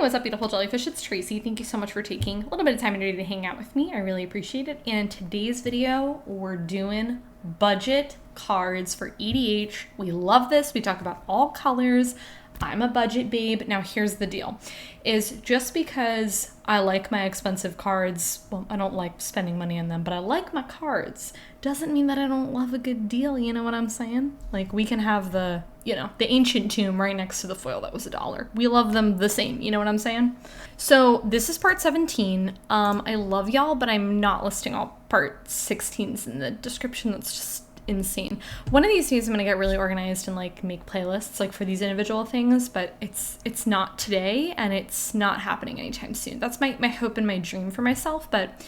what's up, beautiful jellyfish? It's Tracy. Thank you so much for taking a little bit of time today to hang out with me. I really appreciate it. And in today's video, we're doing budget cards for EDH. We love this. We talk about all colors. I'm a budget babe. Now here's the deal, is just because I like my expensive cards, well, I don't like spending money on them, but I like my cards, doesn't mean that I don't love a good deal, you know what I'm saying? Like, we can have the, the ancient tomb right next to the foil that was $1. We love them the same, you know what I'm saying? So this is part 17. I love y'all, but I'm not listing all part 16s in the description. That's just insane. One of these days I'm gonna get really organized and like make playlists like for these individual things, but it's not today and it's not happening anytime soon. That's my hope and my dream for myself, but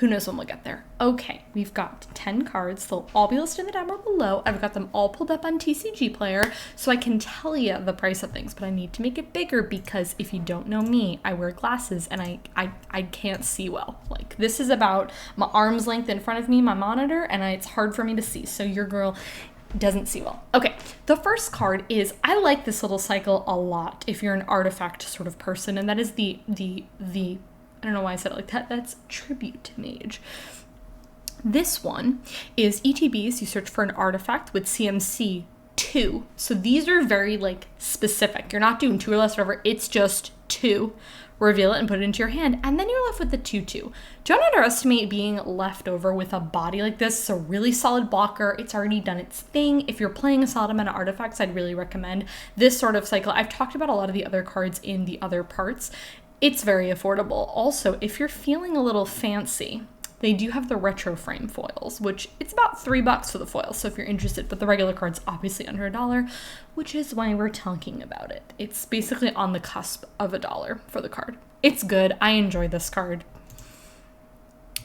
who knows when we'll get there. Okay, we've got 10 cards. They'll all be listed in the down bar below. I've got them all pulled up on TCG Player so I can tell you the price of things, but I need to make it bigger because if you don't know me, I wear glasses and I can't see well. Like, this is about my arm's length in front of me, my monitor, and it's hard for me to see. So your girl doesn't see well. Okay, the first card is, I like this little cycle a lot if you're an artifact sort of person, and that is the I don't know why I said it like that. That's Tribute to Mage. This one is ETBs. You search for an artifact with CMC 2. So these are very like specific. You're not doing 2 or less, whatever. It's just 2. Reveal it and put it into your hand. And then you're left with the 2/2. Don't underestimate being left over with a body like this. It's a really solid blocker. It's already done its thing. If you're playing a solid amount of artifacts, I'd really recommend this sort of cycle. I've talked about a lot of the other cards in the other parts. It's very affordable. Also, if you're feeling a little fancy, they do have the retro frame foils, which it's about $3 for the foils. So if you're interested, but the regular card's obviously under $1, which is why we're talking about it. It's basically on the cusp of $1 for the card. It's good. I enjoy this card.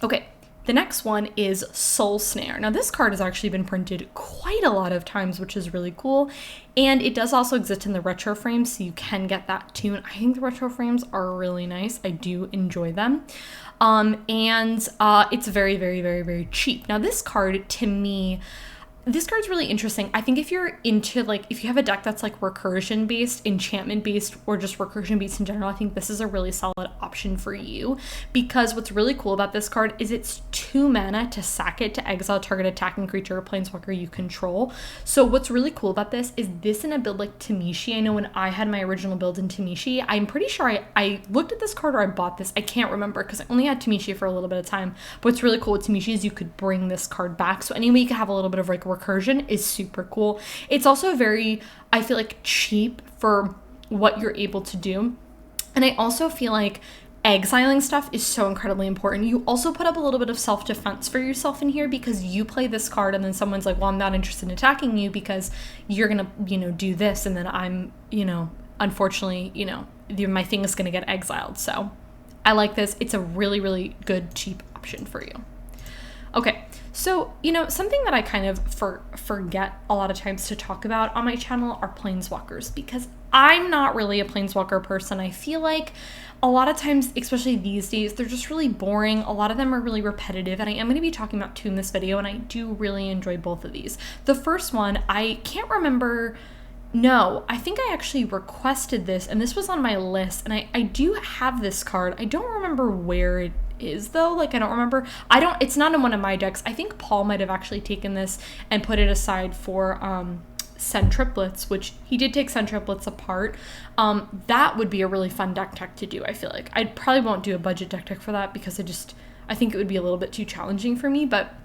Okay. The next one is Soul Snare. Now this card has actually been printed quite a lot of times, which is really cool. And it does also exist in the retro frames, so you can get that too. And I think the retro frames are really nice. I do enjoy them. It's very, very, very, very cheap. Now this card, to me, this card's really interesting. I think if you're into, like, if you have a deck that's like recursion based, enchantment based, or just recursion based in general, I think this is a really solid option for you, because what's really cool about this card is it's 2 mana to sack it to exile target attacking creature or planeswalker you control. So what's really cool about this is this in a build like Tamishi. I know when I had my original build in Tamishi, I'm pretty sure I looked at this card or I bought this. I can't remember because I only had Tamishi for a little bit of time. But what's really cool with Tamishi is you could bring this card back. So anyway, you could have a little bit of like recursion is super cool. It's also very, I feel like, cheap for what you're able to do. And I also feel like exiling stuff is so incredibly important. You also put up a little bit of self-defense for yourself in here because you play this card and then someone's like, well, I'm not interested in attacking you because you're gonna, do this, and then I'm, unfortunately, my thing is gonna get exiled. So I like this. It's a really, really good, cheap option for you. Okay, so, something that I kind of forget a lot of times to talk about on my channel are planeswalkers, because I'm not really a planeswalker person. I feel like a lot of times, especially these days, they're just really boring. A lot of them are really repetitive, and I am going to be talking about 2 in this video, and I do really enjoy both of these. The first one, I can't remember. No, I think I actually requested this, and this was on my list, and I do have this card. I don't remember where it is though. Like, I don't remember. It's not in one of my decks. I think Paul might have actually taken this and put it aside for Send Triplets, which he did take Send Triplets apart. That would be a really fun deck tech to do, I feel like. I probably won't do a budget deck tech for that because I think it would be a little bit too challenging for me, but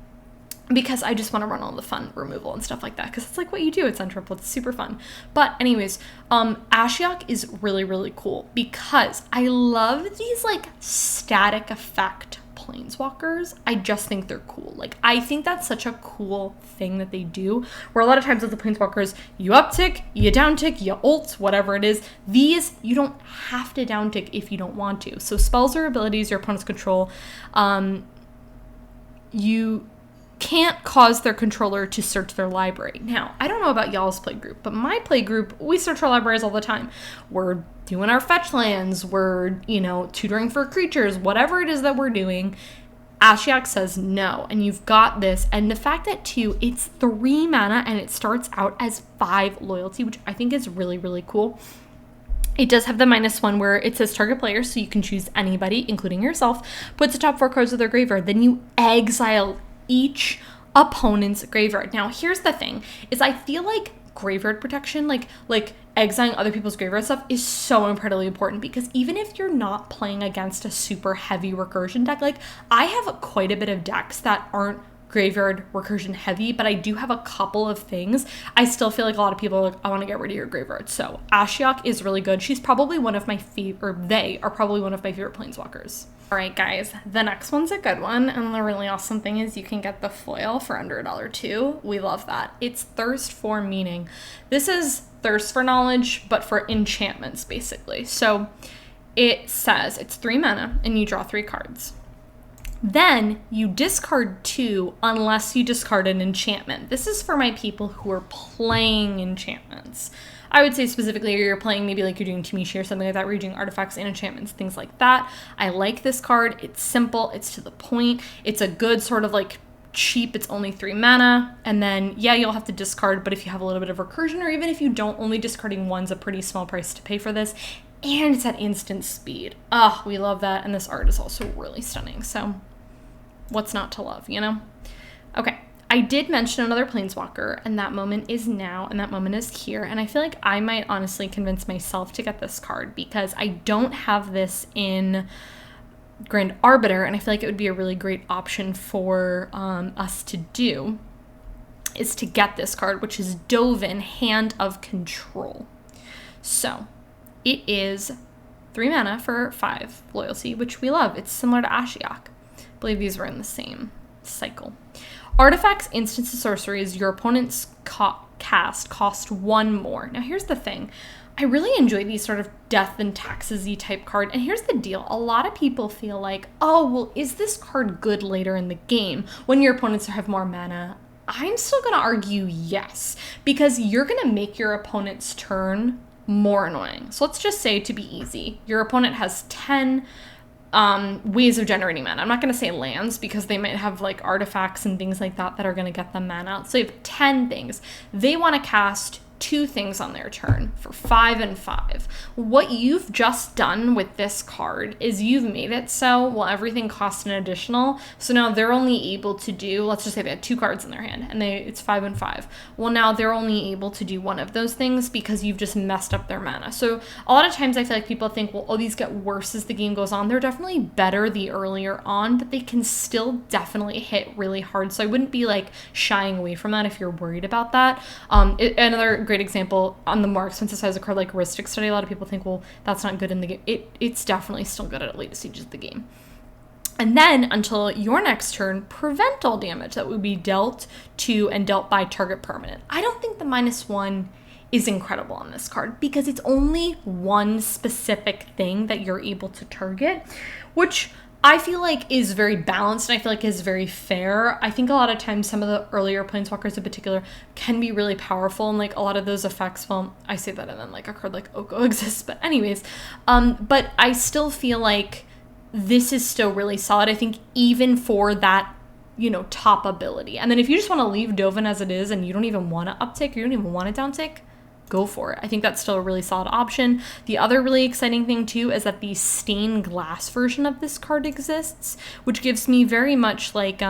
because I just want to run all the fun removal and stuff like that, because it's like what you do at Send Triplets. It's super fun. But anyways, Ashiok is really, really cool because I love these like static effect planeswalkers. I just think they're cool. Like, I think that's such a cool thing that they do, where a lot of times with the planeswalkers, you uptick, you downtick, you ult, whatever it is. These, you don't have to downtick if you don't want to. So spells or abilities your opponents control, you can't cause their controller to search their library. Now, I don't know about y'all's play group, but my play group, we search our libraries all the time. We're doing our fetch lands, we're, tutoring for creatures, whatever it is that we're doing. Ashiok says no, and you've got this. And the fact that, too, it's 3 mana and it starts out as 5 loyalty, which I think is really, really cool. It does have the -1 where it says target player, so you can choose anybody, including yourself, puts the top 4 cards of their graveyard. Then you exile each opponent's graveyard. Now, here's the thing, is I feel like graveyard protection, like exiling other people's graveyard stuff is so incredibly important, because even if you're not playing against a super heavy recursion deck, like I have quite a bit of decks that aren't graveyard recursion heavy, but I do have a couple of things. I still feel like a lot of people are like, I want to get rid of your graveyard. So Ashiok is really good. She's probably one of my favorite, or they are probably one of my favorite planeswalkers. All right, guys, the next one's a good one. And the really awesome thing is you can get the foil for under $1 too. We love that. It's Thirst for Meaning. This is Thirst for Knowledge, but for enchantments, basically. So it says it's 3 mana and you draw 3 cards. Then you discard 2 unless you discard an enchantment. This is for my people who are playing enchantments. I would say specifically you're playing, maybe like you're doing Tamishi or something like that, where you're doing artifacts and enchantments, things like that. I like this card. It's simple. It's to the point. It's a good sort of like cheap. It's only 3 mana. And then, yeah, you'll have to discard, but if you have a little bit of recursion, or even if you don't, only discarding 1's a pretty small price to pay for this. And it's at instant speed. Oh, we love that. And this art is also really stunning. So what's not to love, you know? Okay. I did mention another planeswalker, and that moment is now, and that moment is here. And I feel like I might honestly convince myself to get this card, because I don't have this in Grand Arbiter, and I feel like it would be a really great option for us to do, is to get this card, which is Dovin, Hand of Control. So it is 3 mana for 5 loyalty, which we love. It's similar to Ashiok. I believe these were in the same cycle. Artifacts, instants, and sorceries your opponent's cast cost 1 more. Now here's the thing. I really enjoy these sort of death and taxes-y type card. And here's the deal. A lot of people feel like, oh, well, is this card good later in the game when your opponents have more mana? I'm still going to argue yes, because you're going to make your opponent's turn more annoying. So let's just say, to be easy, your opponent has 10 ways of generating mana. I'm not going to say lands, because they might have like artifacts and things like that that are going to get them mana out. So you have 10 things. They want to cast 2 things on their turn for 5 and 5. What you've just done with this card is you've made it so, well, everything costs an additional. So now they're only able to do, let's just say they had 2 cards in their hand and it's 5 and 5. Well, now they're only able to do one of those things because you've just messed up their mana. So a lot of times I feel like people think, well, oh, these get worse as the game goes on. They're definitely better the earlier on, but they can still definitely hit really hard. So I wouldn't be like shying away from that if you're worried about that. Another great example on the more expensive side is a card like Ristic Study. A lot of people think, well, that's not good in the game. It's definitely still good at later stages of the game. And then until your next turn, prevent all damage that would be dealt to and dealt by target permanent. I don't think the -1 is incredible on this card, because it's only one specific thing that you're able to target, which I feel like is very balanced, and I feel like is very fair. I think a lot of times some of the earlier planeswalkers in particular can be really powerful, and like a lot of those effects, well, I say that and then like a card like Oko exists, but anyways, but I still feel like this is still really solid. I think even for that, you know, top ability. And then if you just want to leave Dovin as it is and you don't even want to uptick, you don't even want to downtick, go for it. I think that's still a really solid option. The other really exciting thing too is that the stained glass version of this card exists, which gives me very much like,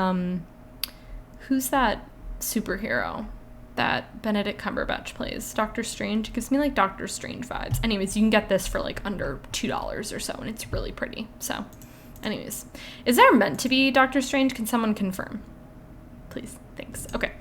who's that superhero that Benedict Cumberbatch plays? Doctor Strange. It gives me like Doctor Strange vibes. Anyways, you can get this for like under $2 or so, and it's really pretty. So anyways, is there meant to be Doctor Strange? Can someone confirm? Please. Thanks. Okay.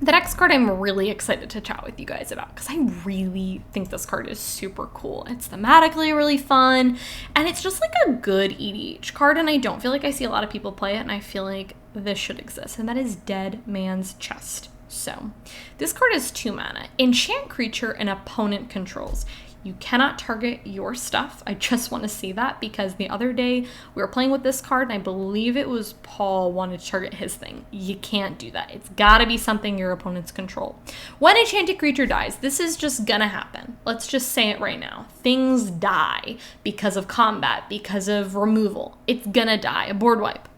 The next card I'm really excited to chat with you guys about, because I really think this card is super cool. It's thematically really fun, and it's just like a good EDH card, and I don't feel like I see a lot of people play it, and I feel like this should exist, and that is Dead Man's Chest. So this card is 2 mana. Enchant creature an opponent controls. You cannot target your stuff. I just want to say that, because the other day we were playing with this card, and I believe it was Paul wanted to target his thing. You can't do that. It's got to be something your opponents control. When enchanted creature dies, this is just gonna happen. Let's just say it right now. Things die because of combat, because of removal. It's gonna die, a board wipe.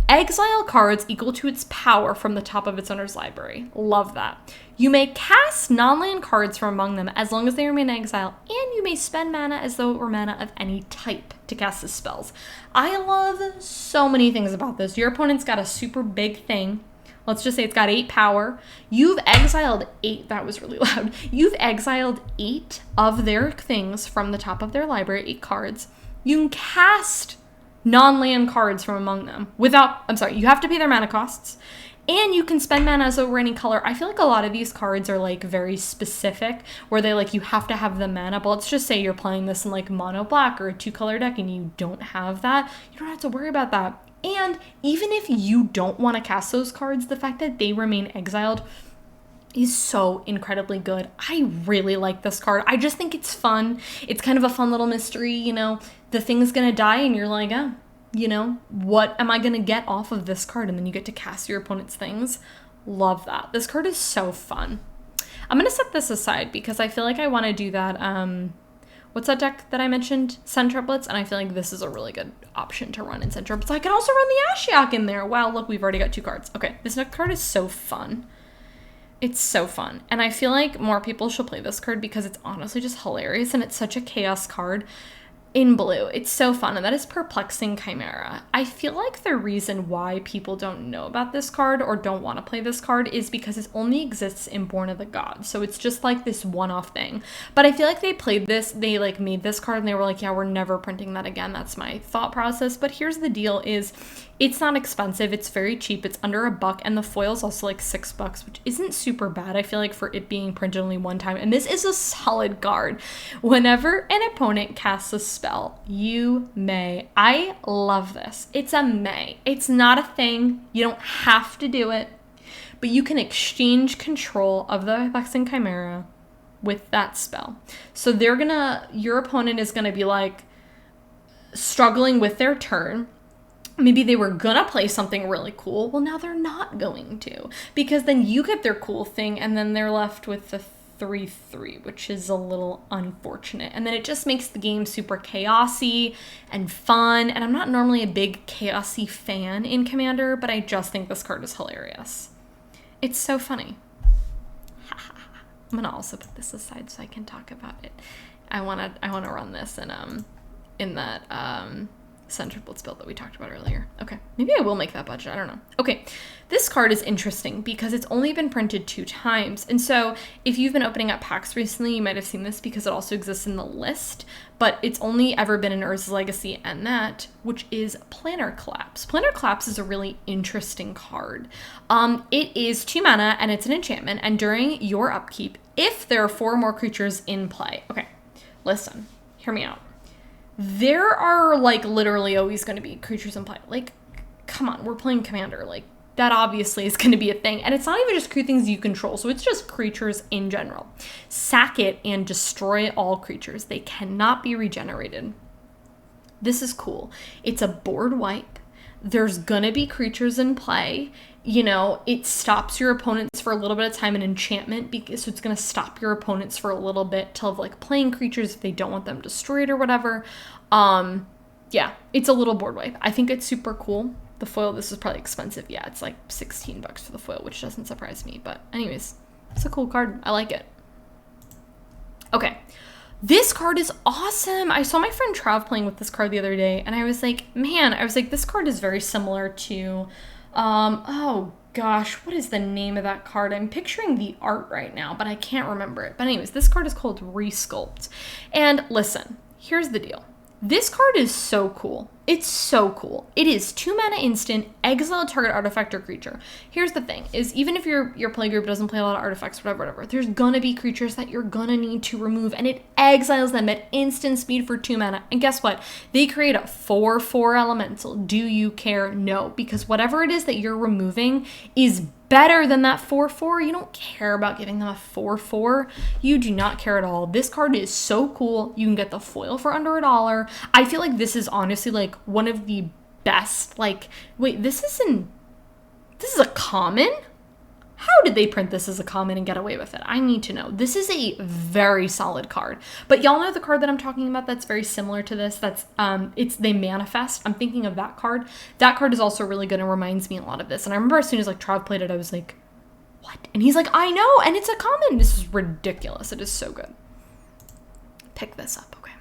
Exile cards equal to its power from the top of its owner's library. Love that. You may cast non-land cards from among them as long as they remain in exile, and you may spend mana as though it were mana of any type to cast the spells. I love so many things about this. Your opponent's got a super big thing. Let's just say it's got 8 power. You've exiled 8, that was really loud. You've exiled 8 of their things from the top of their library, 8 cards. You can cast non-land cards from among them without, you have to pay their mana costs. And you can spend mana as over any color. I feel like a lot of these cards are like very specific where they like, you have to have the mana, but let's just say you're playing this in like mono black or a 2-color deck and you don't have that. You don't have to worry about that. And even if you don't want to cast those cards, the fact that they remain exiled is so incredibly good. I really like this card. I just think it's fun. It's kind of a fun little mystery, you know, the thing's gonna die and you're like, oh, you know, what am I gonna get off of this card? And then you get to cast your opponent's things. Love that. This card is so fun. I'm gonna set this aside because I feel like I want to do that. What's that deck that I mentioned? Centriplets, and I feel like this is a really good option to run in Centriplets. I can also run the Ashiok in there. Wow, look, we've already got 2 cards. Okay, this next card is so fun. It's so fun, and I feel like more people should play this card because it's honestly just hilarious, and it's such a chaos card. In blue, it's so fun, and that is Perplexing Chimera. I feel like the reason why people don't know about this card or don't want to play this card is because it only exists in Born of the Gods, so it's just like this one-off thing. But I feel like they played this, they like made this card, and they were like, yeah, we're never printing that again. That's my thought process. But here's the deal is, it's not expensive, it's very cheap, it's under $1, and the foil's also like $6, which isn't super bad, I feel like, for it being printed only one time. And this is a solid card. Whenever an opponent casts a spell, you may. I love this. It's a may. It's not a thing. You don't have to do it, but you can exchange control of the Perplexing Chimera with that spell. So your opponent is gonna be like struggling with their turn. Maybe they were gonna play something really cool. Well, now they're not going to, because then you get their cool thing and then they're left with the 3/3, which is a little unfortunate. And then it just makes the game super chaosy and fun. And I'm not normally a big chaosy fan in Commander, but I just think this card is hilarious. It's so funny. I'm gonna also put this aside so I can talk about it. I wanna run this in that Centriplets build that we talked about earlier. Okay, maybe I will make that budget, I don't know. Okay, this card is interesting because it's only been printed 2 times. And so if you've been opening up packs recently, you might have seen this because it also exists in the list, but it's only ever been in Urza's Legacy and that, which is Planar Collapse. Planar Collapse is a really interesting card. It is 2 mana and it's an enchantment, and during your upkeep, if there are 4 or more creatures in play. Okay, listen, hear me out. There are like literally always going to be creatures in play. Like, come on, we're playing Commander. Like, that obviously is going to be a thing. And it's not even just things you control. So it's just creatures in general. Sack it and destroy all creatures. They cannot be regenerated. This is cool. It's a board wipe. There's going to be creatures in play. You know, it stops your opponents for a little bit of time in enchantment, because so it's going to stop your opponents for a little bit till like playing creatures if they don't want them destroyed or whatever. Yeah, it's a little board wipe. I think it's super cool. The foil, this is probably expensive. Yeah, it's like $16 for the foil, which doesn't surprise me. But anyways, it's a cool card. I like it. Okay. This card is awesome. I saw my friend Trav playing with this card the other day, and I was like, this card is very similar to, oh gosh, what is the name of that card? I'm picturing the art right now, but I can't remember it. But anyways, this card is called Resculpt. And listen, here's the deal. This card is so cool. It's so cool. It is 2 mana instant, exile a target artifact or creature. Here's the thing, is even if your play group doesn't play a lot of artifacts, whatever, there's gonna be creatures that you're gonna need to remove, and it exiles them at instant speed for 2 mana. And guess what? They create a 4/4 elemental. Do you care? No, because whatever it is that you're removing is better than that 4/4. You don't care about giving them a 4/4. You do not care at all. This card is so cool. You can get the foil for under $1. I feel like this is honestly like one of the best, like, wait, this is a common? how did they print this as a common and get away with it? I need to know. This is a very solid card. But y'all know the card that I'm talking about that's very similar to this. That's They Manifest. I'm thinking of that card. That card is also really good and reminds me a lot of this. And I remember as soon as like Trav played it, I was like, what? And he's like, I know, and it's a common. This is ridiculous. It is so good. Pick this up, okay.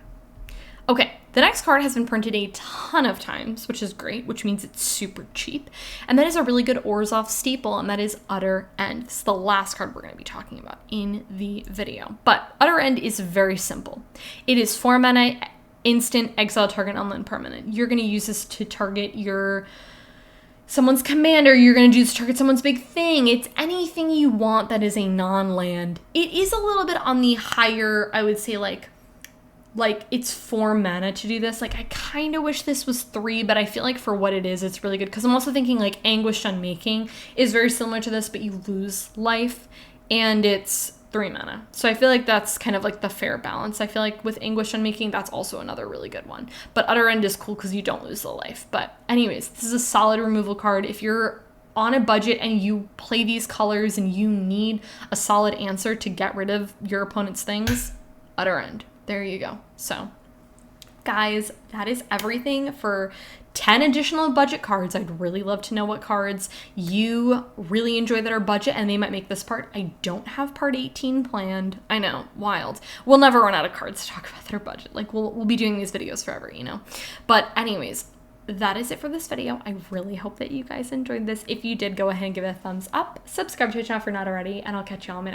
Okay, the next card has been printed a ton of times, which is great, which means it's super cheap. And that is a really good Orzhov staple, and that is Utter End. This is the last card we're going to be talking about in the video. But Utter End is very simple. It is 4 mana, instant, exile target unland permanent. You're going to use this to target someone's commander. You're going to do this to target someone's big thing. It's anything you want that is a non-land. It is a little bit on the higher, I would say, like it's 4 mana to do this. Like, I kind of wish this was 3, but I feel like for what it is, it's really good. Because I'm also thinking, like, Anguished Unmaking is very similar to this, but you lose life, and it's 3 mana. So I feel like that's kind of like the fair balance. I feel like with Anguished Unmaking, that's also another really good one. But Utter End is cool because you don't lose the life. But anyways, this is a solid removal card. If you're on a budget and you play these colors and you need a solid answer to get rid of your opponent's things, Utter End. There you go. So, guys, that is everything for 10 additional budget cards. I'd really love to know what cards you really enjoy that are budget, and they might make this part. I don't have part 18 planned. I know, wild. We'll never run out of cards to talk about that are budget. Like, we'll be doing these videos forever, you know? But anyways, that is it for this video. I really hope that you guys enjoyed this. If you did, go ahead and give it a thumbs up. Subscribe to the channel if you're not already, and I'll catch you all in my